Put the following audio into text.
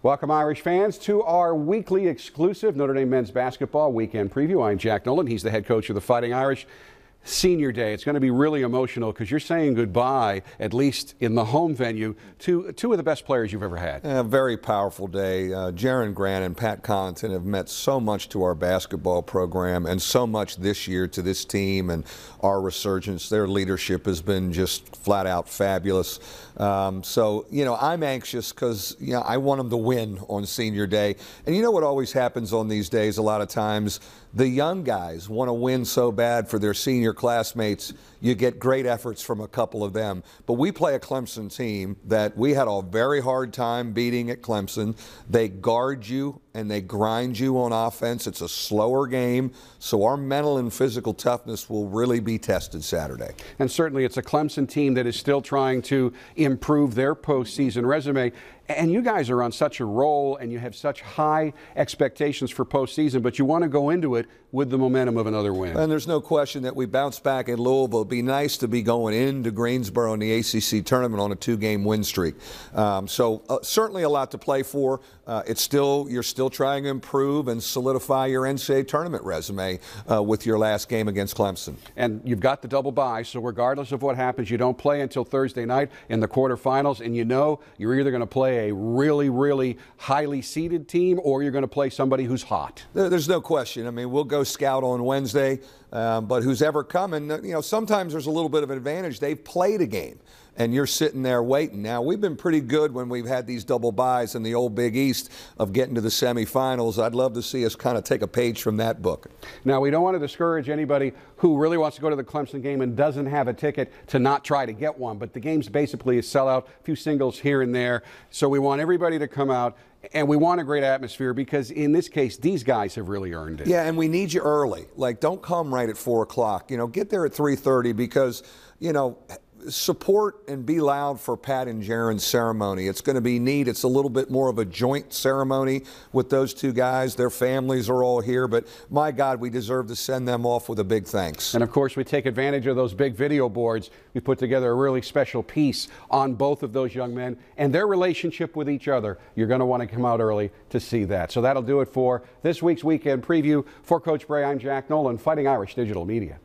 Welcome, Irish fans, to our weekly exclusive Notre Dame men's basketball weekend preview. I'm Jack Nolan. He's the head coach of the Fighting Irish. Senior Day, it's going to be really emotional because you're saying goodbye, at least in the home venue, to two of the best players you've ever had. A very powerful day. Jaron Grant and Pat Connaughton have meant so much to our basketball program and so much this year to this team and our resurgence. Their leadership has been just flat out fabulous. So, I'm anxious because, I want them to win on Senior Day. And you know what always happens on these days a lot of times? The young guys want to win so bad for their senior classmates. You get great efforts from a couple of them. But we play a Clemson team that we had a very hard time beating at Clemson. They guard you and they grind you on offense. It's a slower game, so our mental and physical toughness will really be tested Saturday. And certainly it's a Clemson team that is still trying to improve their postseason resume. And you guys are on such a roll and you have such high expectations for postseason, but you want to go into it with the momentum of another win. And there's no question that we bounce back in Louisville. It'd be nice to be going into Greensboro in the ACC tournament on a 2-game win streak. Certainly a lot to play for. You're still trying to improve and solidify your NCAA tournament resume with your last game against Clemson. And you've got the double bye, so regardless of what happens, you don't play until Thursday night in the quarterfinals, and you're either going to play a really, really highly seeded team or you're going to play somebody who's hot. There's no question. I mean, we'll go scout on Wednesday, but who's ever coming, sometimes there's a little bit of an advantage. They've played a game, and you're sitting there waiting. Now, we've been pretty good when we've had these double byes in the old Big East of getting to the semifinals. I'd love to see us kind of take a page from that book. Now, we don't want to discourage anybody who really wants to go to the Clemson game and doesn't have a ticket to not try to get one, but the game's basically a sellout, a few singles here and there. So we want everybody to come out, and we want a great atmosphere because in this case, these guys have really earned it. Yeah, and we need you early. Like, don't come right at 4 o'clock. Get there at 3:30 because, support and be loud for Pat and Jaron's ceremony. It's going to be neat. It's a little bit more of a joint ceremony with those two guys. Their families are all here, but my God, we deserve to send them off with a big thanks. And of course, we take advantage of those big video boards. We put together a really special piece on both of those young men and their relationship with each other. You're going to want to come out early to see that. So that'll do it for this week's weekend preview. For Coach Brey, I'm Jack Nolan, Fighting Irish Digital Media.